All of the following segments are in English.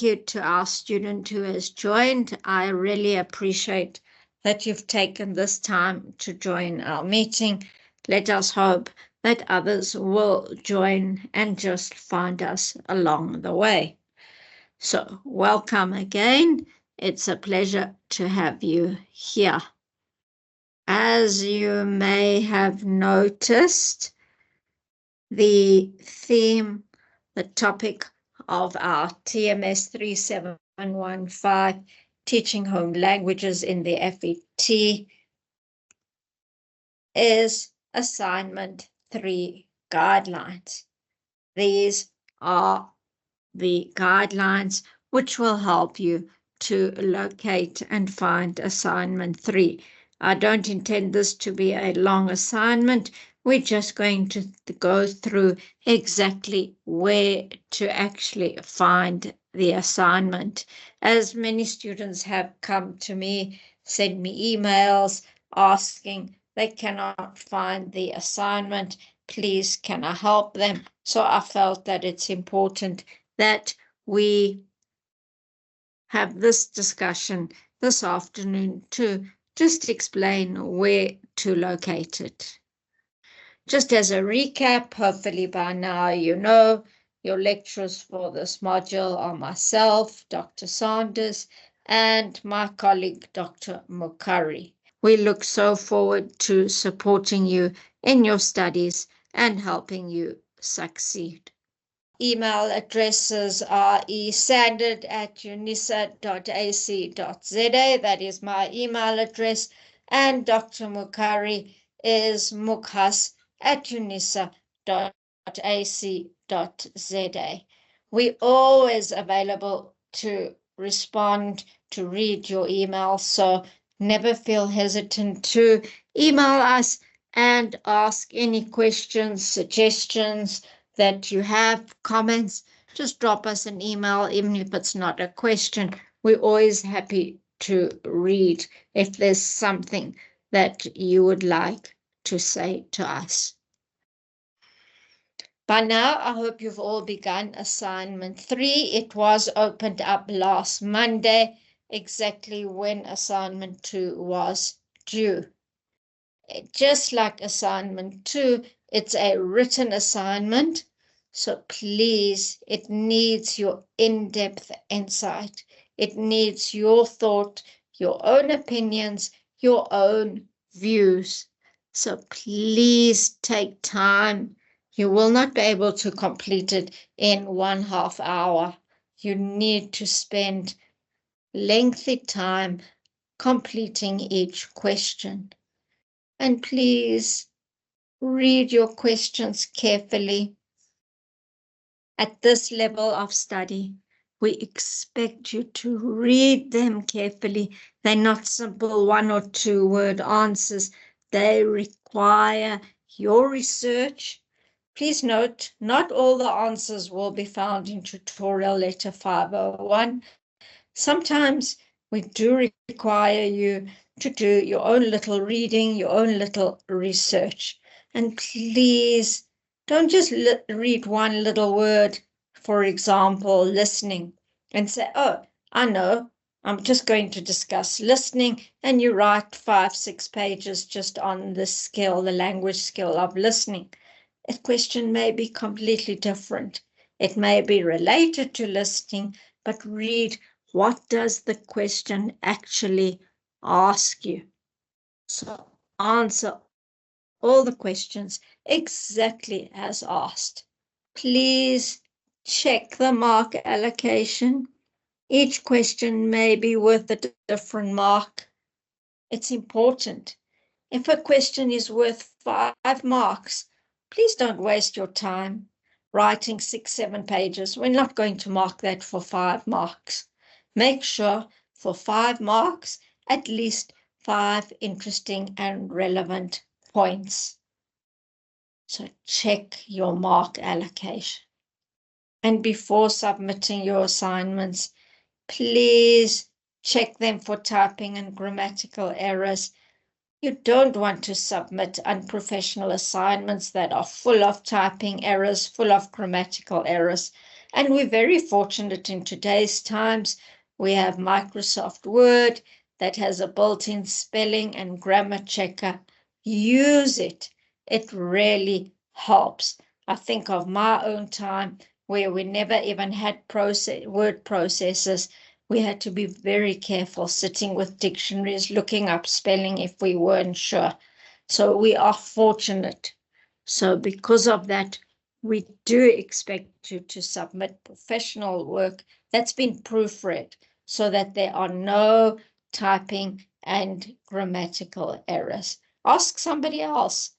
thank you to our student who has joined. I really appreciate that you've taken this time to join our meeting. Let us hope that others will join and just find us along the way. So welcome again. It's a pleasure to have you here. As you may have noticed, the theme, the topic of our TMS 3715, Teaching Home Languages in the FET, is Assignment 3 Guidelines. These are the guidelines which will help you to locate and find Assignment 3. I don't intend this to be a long assignment. We're just going to go through exactly where to actually find the assignment. As many students have come to me, sent me emails asking they cannot find the assignment. Please, can I help them? So I felt that it's important that we have this discussion this afternoon to just explain where to locate it. Just as a recap, hopefully by now you know your lecturers for this module are myself, Dr. Sanders, and my colleague, Dr. Mukhari. We look so forward to supporting you in your studies and helping you succeed. Email addresses are esandard@unisa.ac.za. That is my email address. And Dr. Mukhari is mukhas@unisa.ac.za. We're always available to respond, to read your emails, so never feel hesitant to email us and ask any questions, suggestions that you have, comments. Just drop us an email, even if it's not a question. We're always happy to read if there's something that you would like to say to us. By now, I hope you've all begun Assignment 3. It was opened up last Monday, exactly when Assignment 2 was due. Just like Assignment 2, it's a written assignment, so please, it needs your in-depth insight. It needs your thought, your own opinions, your own views. So please take time. You will not be able to complete it in 1/2 hour. You need to spend lengthy time completing each question. And please read your questions carefully. At this level of study, we expect you to read them carefully. They're not simple 1 or 2 word answers. They require your research. Please note, not all the answers will be found in tutorial letter 501. Sometimes we do require you to do your own little reading, your own little research. And please don't just read one little word, for example, listening, and say, oh, I know, I'm just going to discuss listening, and you write 5-6 pages just on the skill, the language skill of listening. A question may be completely different. It may be related to listening, but read what does the question actually ask you. So answer all the questions exactly as asked. Please check the mark allocation. Each question may be worth a different mark. It's important. If a question is worth 5 marks, please don't waste your time writing 6-7 pages. We're not going to mark that for 5 marks. Make sure for 5 marks, at least 5 interesting and relevant points. So check your mark allocation. And before submitting your assignments, please check them for typing and grammatical errors. You don't want to submit unprofessional assignments that are full of typing errors, full of grammatical errors. And we're very fortunate in today's times. We have Microsoft Word that has a built-in spelling and grammar checker. Use it. It really helps. I think of my own time where we never even had word processors. We had to be very careful sitting with dictionaries, looking up spelling if we weren't sure. So we are fortunate. So because of that, we do expect you to submit professional work that's been proofread so that there are no typing and grammatical errors. Ask somebody else,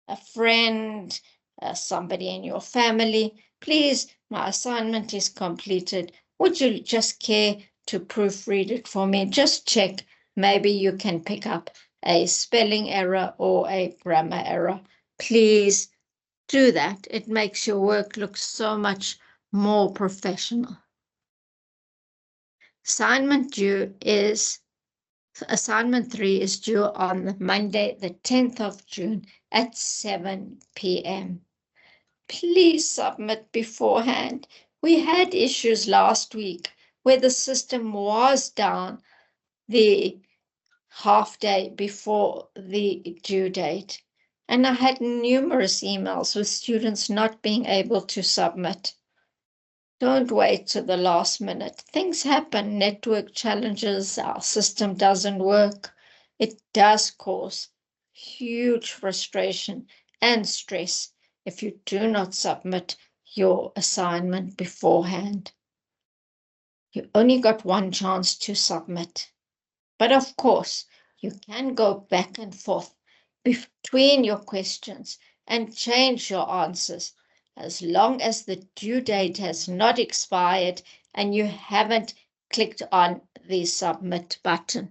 a friend, somebody in your family. Please, my assignment is completed. Would you just care to proofread it for me? Just check. Maybe you can pick up a spelling error or a grammar error. Please do that. It makes your work look so much more professional. Assignment 3 is due on Monday, the 10th of June at 7 p.m. Please submit beforehand. We had issues last week where the system was down the half day before the due date. And I had numerous emails with students not being able to submit. Don't wait to the last minute. Things happen, network challenges, our system doesn't work. It does cause huge frustration and stress if you do not submit your assignment beforehand. You only got one chance to submit. But of course, you can go back and forth between your questions and change your answers as long as the due date has not expired and you haven't clicked on the submit button.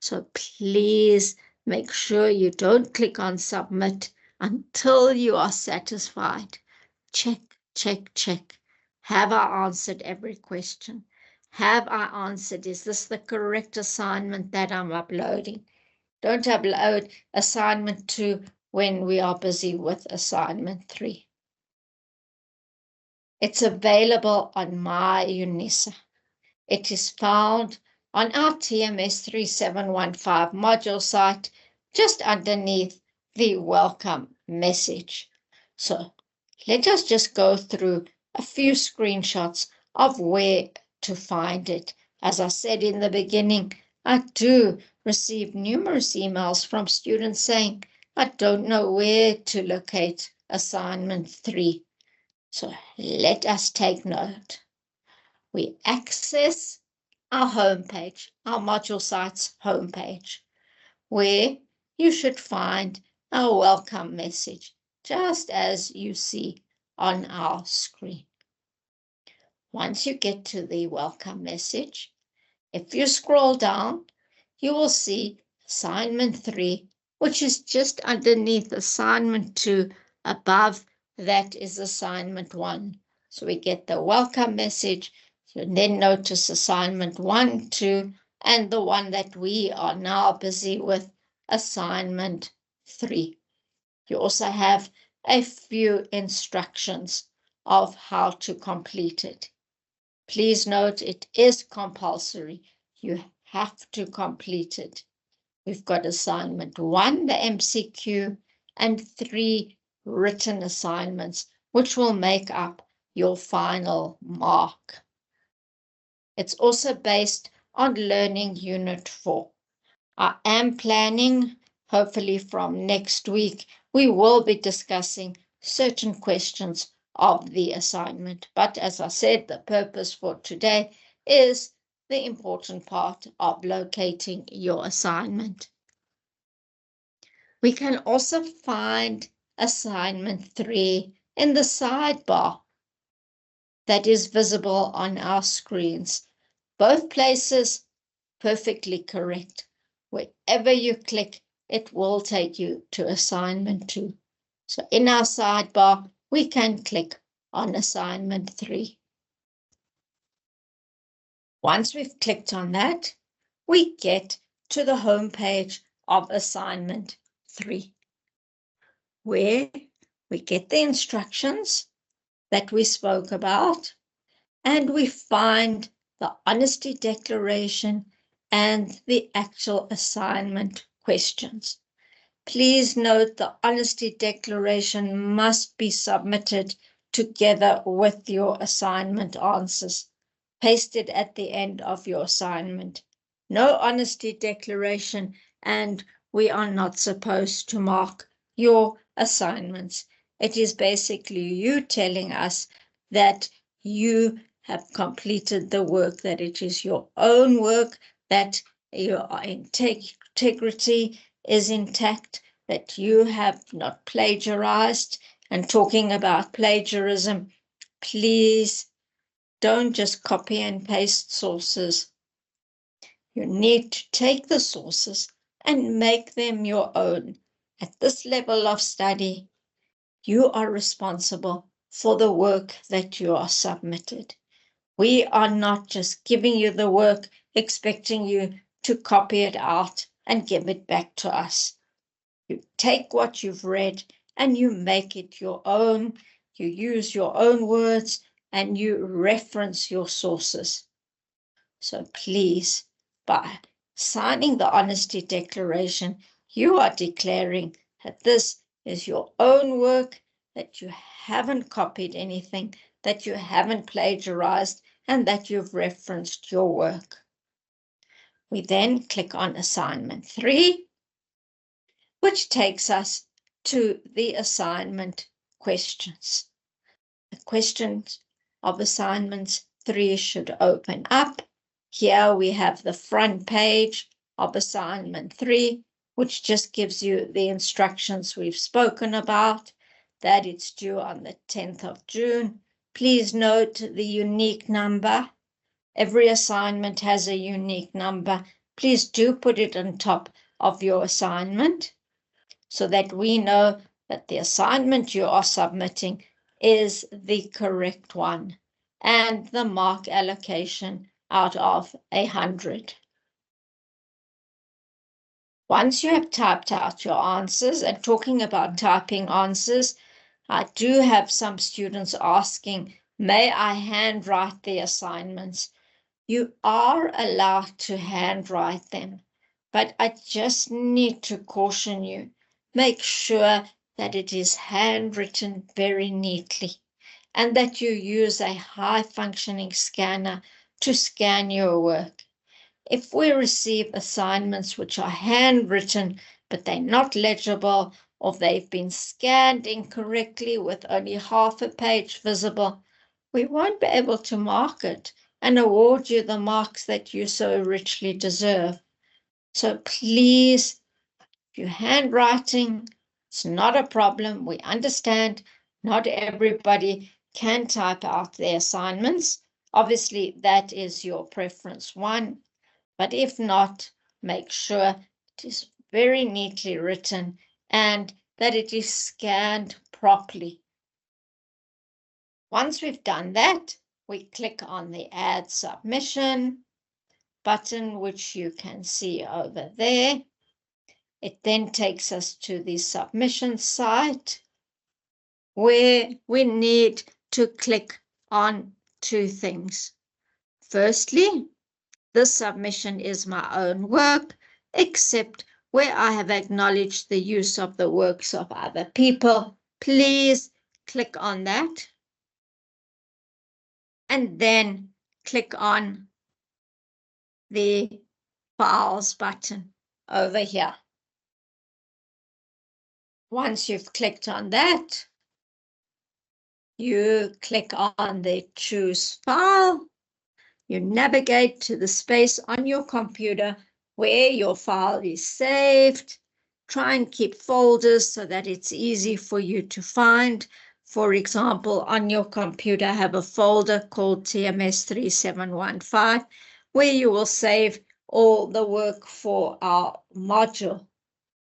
So please make sure you don't click on submit until you are satisfied. Check, check, check. Have I answered every question? Have I answered, is this the correct assignment that I'm uploading? Don't upload assignment 2 when we are busy with assignment 3. It's available on my UNISA. It is found on our TMS3715 module site, just underneath the welcome message. So let us just go through a few screenshots of where to find it. As I said in the beginning, I do receive numerous emails from students saying, I don't know where to locate assignment 3. So let us take note. We access our homepage, our module site's homepage, where you should find our welcome message, just as you see on our screen. Once you get to the welcome message, if you scroll down, you will see assignment 3, which is just underneath assignment 2. Above that is assignment 1. So we get the welcome message. You then notice assignment 1, 2, and the one that we are now busy with, assignment 3. You also have a few instructions of how to complete it. Please note it is compulsory. You have to complete it. We've got assignment 1, the MCQ, and 3 written assignments, which will make up your final mark. It's also based on Learning Unit 4. I am planning, hopefully from next week, we will be discussing certain questions of the assignment. But as I said, the purpose for today is the important part of locating your assignment. We can also find assignment 3 in the sidebar that is visible on our screens. Both places perfectly correct. Wherever you click, it will take you to assignment 2. So in our sidebar, we can click on assignment 3. Once we've clicked on that, we get to the home page of assignment 3, where we get the instructions that we spoke about. and we find the honesty declaration and the actual assignment questions. Please note the honesty declaration must be submitted together with your assignment answers, pasted at the end of your assignment. No honesty declaration, and we are not supposed to mark your assignments. It is basically you telling us that you have completed the work, that it is your own work, that your integrity is intact, that you have not plagiarized. And talking about plagiarism, please don't just copy and paste sources. You need to take the sources and make them your own. At this level of study, you are responsible for the work that you are submitted. We are not just giving you the work, expecting you to copy it out and give it back to us. You take what you've read and you make it your own. You use your own words and you reference your sources. So please, by signing the honesty declaration, you are declaring that this is your own work, that you haven't copied anything, that you haven't plagiarized, and that you've referenced your work. We then click on assignment 3, which takes us to the assignment questions. The questions of assignments 3 should open up. Here we have the front page of assignment 3, which just gives you the instructions we've spoken about, that it's due on the 10th of June. Please note the unique number. Every assignment has a unique number. Please do put it on top of your assignment, so that we know that the assignment you are submitting is the correct one, and the mark allocation out of 100. Once you have typed out your answers, and talking about typing answers, I do have some students asking, may I handwrite the assignments? You are allowed to handwrite them, but I just need to caution you. Make sure that it is handwritten very neatly and that you use a high-functioning scanner to scan your work. If we receive assignments which are handwritten but they're not legible, or they've been scanned incorrectly with only half a page visible, we won't be able to mark it and award you the marks that you so richly deserve. So please, if you're handwriting, it's not a problem. We understand not everybody can type out their assignments. Obviously, that is your preference one. But if not, make sure it is very neatly written and that it is scanned properly. Once we've done that, we click on the Add Submission button, which you can see over there. It then takes us to the submission site, where we need to click on 2 things. Firstly, this submission is my own work, except where I have acknowledged the use of the works of other people. Please click on that. And then click on the Files button over here. Once you've clicked on that, you click on the Choose File. You navigate to the space on your computer where your file is saved. Try and keep folders so that it's easy for you to find. For example, on your computer, have a folder called TMS3715, where you will save all the work for our module.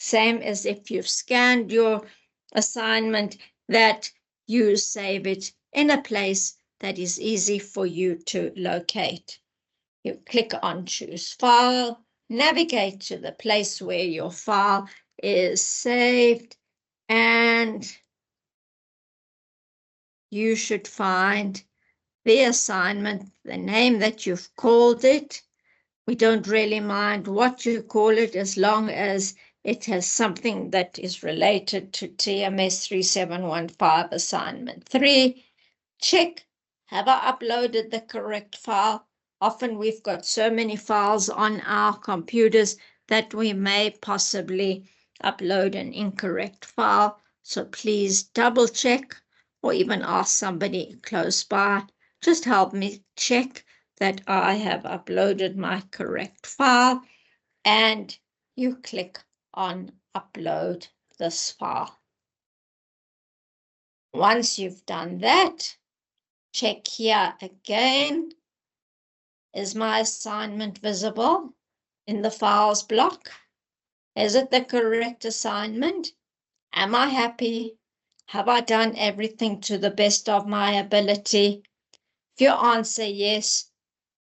Same as if you've scanned your assignment, that you save it in a place that is easy for you to locate. You click on Choose File, navigate to the place where your file is saved, and you should find the assignment, the name that you've called it. We don't really mind what you call it as long as it has something that is related to TMS 3715 assignment 3. Check, have I uploaded the correct file? Often we've got so many files on our computers that we may possibly upload an incorrect file. So please double check or even ask somebody close by. Just help me check that I have uploaded my correct file, and you click on upload this file. Once you've done that, check here again. Is my assignment visible in the files block? Is it the correct assignment? Am I happy? Have I done everything to the best of my ability? If you answer yes,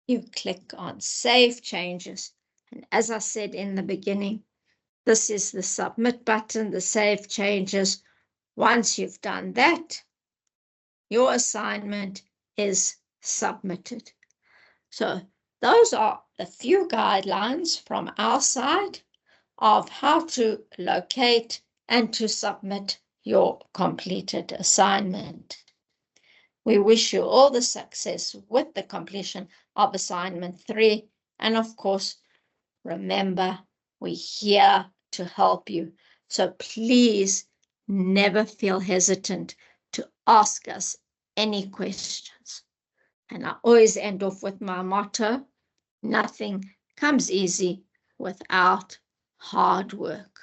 you click on Save Changes. And as I said in the beginning, this is the Submit button, the Save Changes. Once you've done that, your assignment is submitted. So those are the few guidelines from our side of how to locate and to submit your completed assignment. We wish you all the success with the completion of assignment 3. And of course, remember, we're here to help you. So please never feel hesitant to ask us any questions. And I always end off with my motto, nothing comes easy without hard work.